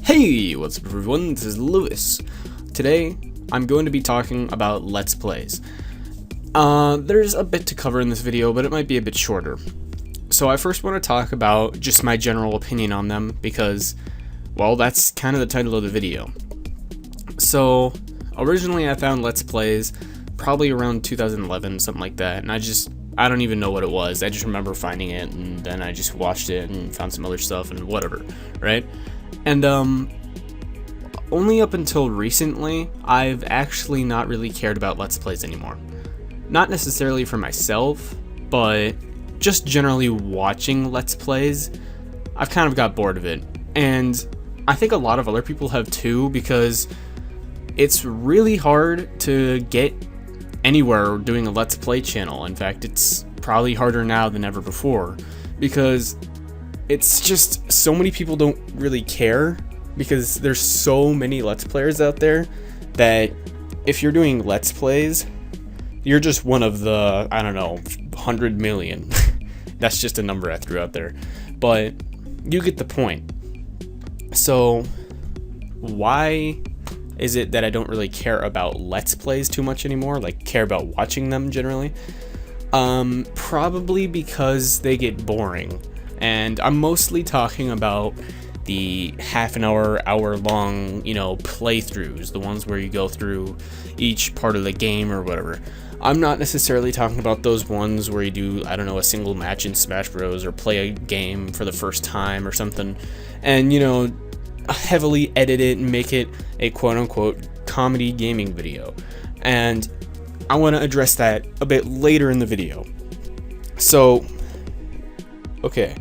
Hey, what's up everyone, this is Lewis. Today, I'm going to be talking about Let's Plays. There's a bit to cover in this video, but it might be a bit shorter. So I first want to talk about just my general opinion on them, because, well, that's kind of the title of the video. So, originally I found Let's Plays probably around 2011, something like that, and I don't even know what it was. I just remember finding it, and then I just watched it and found some other stuff and whatever, right? And only up until recently, I've actually not really cared about Let's Plays anymore. Not necessarily for myself, but just generally watching Let's Plays, I've kind of got bored of it. And I think a lot of other people have too, because it's really hard to get anywhere doing a Let's Play channel. In fact, it's probably harder now than ever before, because it's just so many people don't really care, because there's so many Let's Players out there that if you're doing Let's Plays, you're just one of the, I don't know, 100 million. That's just a number I threw out there. But you get the point. So why is it that I don't really care about Let's Plays too much anymore? Like, care about watching them generally? Probably because they get boring. And I'm mostly talking about the half an hour, hour long, playthroughs, the ones where you go through each part of the game or whatever. I'm not necessarily talking about those ones where you do, I don't know, a single match in Smash Bros. Or play a game for the first time or something, and, heavily edit it and make it a quote-unquote comedy gaming video. And I want to address that a bit later in the video. So, okay,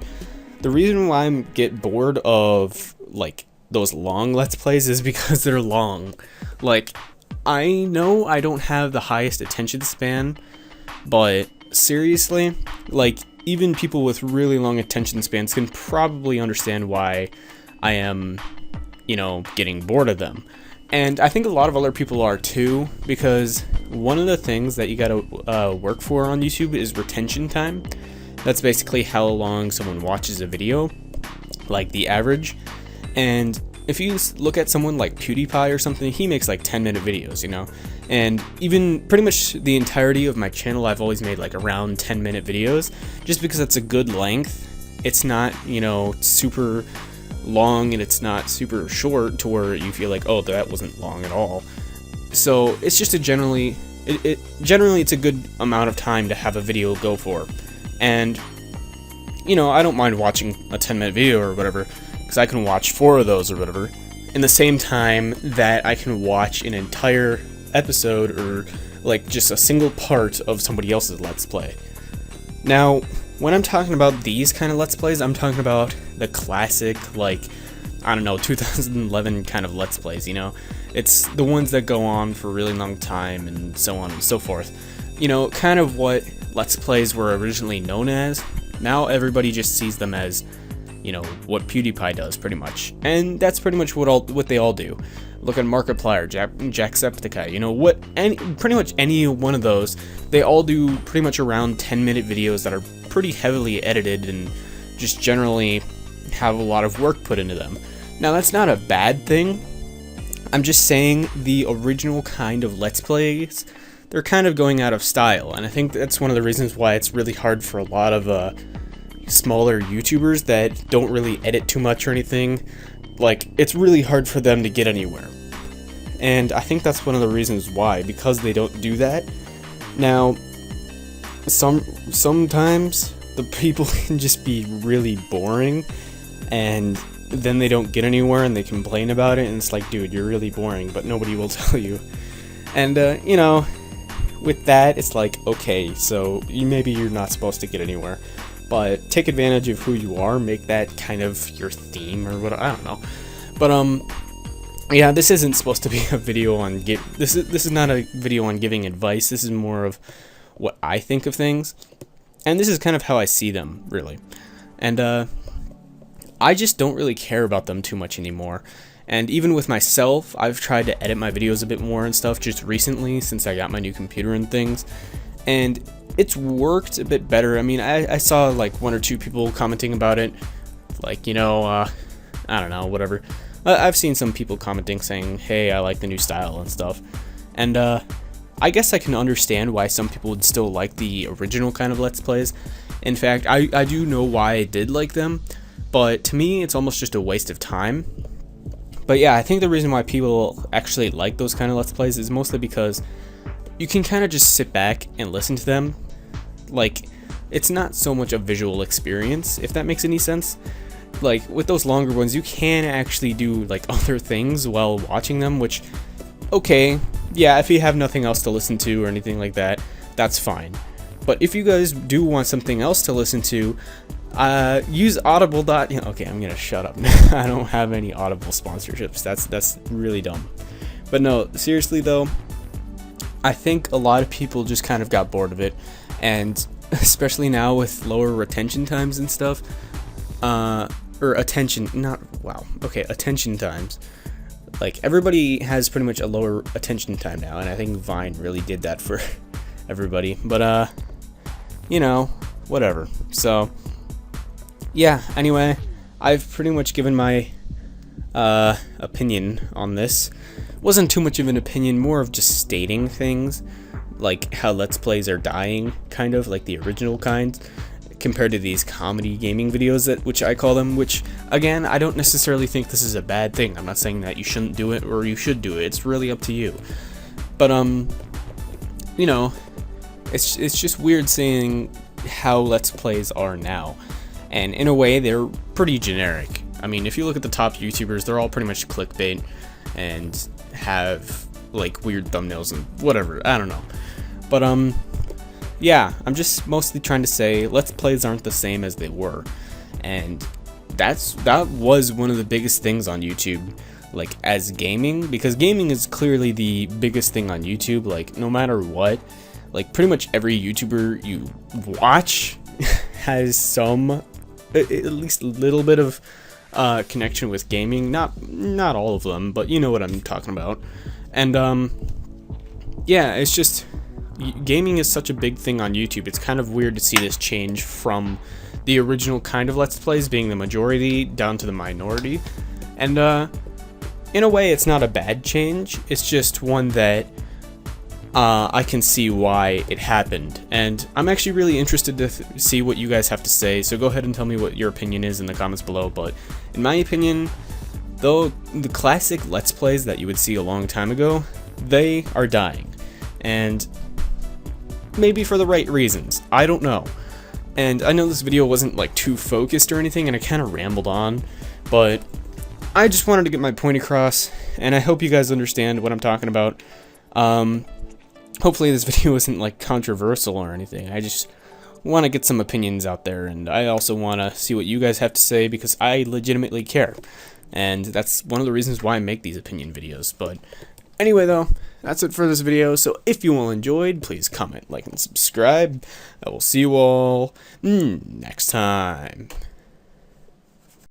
the reason why I get bored of, like, those long Let's Plays is because they're long. Like, I know I don't have the highest attention span, but seriously, like, even people with really long attention spans can probably understand why I am, getting bored of them. And I think a lot of other people are too, because one of the things that you gotta work for on YouTube is retention time. That's basically how long someone watches a video, like the average. And if you look at someone like PewDiePie or something, he makes like 10-minute videos, and even pretty much the entirety of my channel, I've always made like around 10-minute videos, just because that's a good length. It's not, super long, and it's not super short to where you feel like, oh, that wasn't long at all. So it's just generally it's a good amount of time to have a video go for. And, I don't mind watching a 10-minute video or whatever, because I can watch 4 of those or whatever, in the same time that I can watch an entire episode or, like, just a single part of somebody else's Let's Play. Now, when I'm talking about these kind of Let's Plays, I'm talking about the classic, like, I don't know, 2011 kind of Let's Plays, It's the ones that go on for a really long time and so on and so forth. Kind of what Let's Plays were originally known as. Now everybody just sees them as, what PewDiePie does, pretty much. And that's pretty much what they all do. Look at Markiplier, Jacksepticeye, pretty much any one of those, they all do pretty much around 10-minute videos that are pretty heavily edited and just generally have a lot of work put into them. Now, that's not a bad thing. I'm just saying the original kind of Let's Plays, they're kind of going out of style, and I think that's one of the reasons why it's really hard for a lot of smaller YouTubers that don't really edit too much or anything. Like, it's really hard for them to get anywhere. And I think that's one of the reasons why, because they don't do that. Now, sometimes the people can just be really boring, and then they don't get anywhere and they complain about it, and it's like, dude, you're really boring, but nobody will tell you. And, with that, it's like, okay, so maybe you're not supposed to get anywhere, but take advantage of who you are, make that kind of your theme or what, I don't know. But yeah, this isn't supposed to be a video on this is not a video on giving advice. This is more of what I think of things, and this is kind of how I see them, really. And I just don't really care about them too much anymore. And even with myself, I've tried to edit my videos a bit more and stuff just recently, since I got my new computer and things, and it's worked a bit better. I mean, I saw like 1 or 2 people commenting about it, like, I don't know, whatever. I've seen some people commenting saying, hey, I like the new style and stuff. And I guess I can understand why some people would still like the original kind of Let's Plays. In fact, I do know why I did like them, but to me, it's almost just a waste of time. But yeah, I think the reason why people actually like those kind of Let's Plays is mostly because you can kind of just sit back and listen to them. Like, it's not so much a visual experience, if that makes any sense. Like, with those longer ones, you can actually do, like, other things while watching them, which, okay, yeah, if you have nothing else to listen to or anything like that, that's fine. But if you guys do want something else to listen to, use Audible. Okay, I'm gonna shut up. I don't have any Audible sponsorships. That's really dumb. But no, seriously though, I think a lot of people just kind of got bored of it, and especially now with lower retention times and stuff, attention times. Like, everybody has pretty much a lower attention time now, and I think Vine really did that for everybody. But you know, whatever. So yeah, anyway, I've pretty much given my opinion on this. Wasn't too much of an opinion, more of just stating things, like how Let's Plays are dying, kind of like the original kind, compared to these comedy gaming videos, which I call them, which, again, I don't necessarily think this is a bad thing. I'm not saying that you shouldn't do it or you should do it. It's really up to you. But you know, it's just weird seeing how Let's Plays are now. And in a way, they're pretty generic. I mean, if you look at the top YouTubers, they're all pretty much clickbait and have, like, weird thumbnails and whatever. I don't know. But, yeah, I'm just mostly trying to say Let's Plays aren't the same as they were. And that was one of the biggest things on YouTube, like, as gaming. Because gaming is clearly the biggest thing on YouTube, like, no matter what. Like, pretty much every YouTuber you watch has some, at least a little bit of connection with gaming. Not all of them, but you know what I'm talking about. And yeah, it's just, gaming is such a big thing on YouTube. It's kind of weird to see this change from the original kind of Let's Plays being the majority down to the minority. And in a way, it's not a bad change. It's just one that I can see why it happened, and I'm actually really interested to see what you guys have to say, so go ahead and tell me what your opinion is in the comments below. But in my opinion, though, the classic Let's Plays that you would see a long time ago, they are dying, and maybe for the right reasons, I don't know. And I know this video wasn't, like, too focused or anything, and I kind of rambled on, but I just wanted to get my point across, and I hope you guys understand what I'm talking about. Hopefully this video isn't, like, controversial or anything. I just want to get some opinions out there, and I also want to see what you guys have to say, because I legitimately care. And that's one of the reasons why I make these opinion videos. But anyway, though, that's it for this video. So if you all enjoyed, please comment, like, and subscribe. I will see you all next time.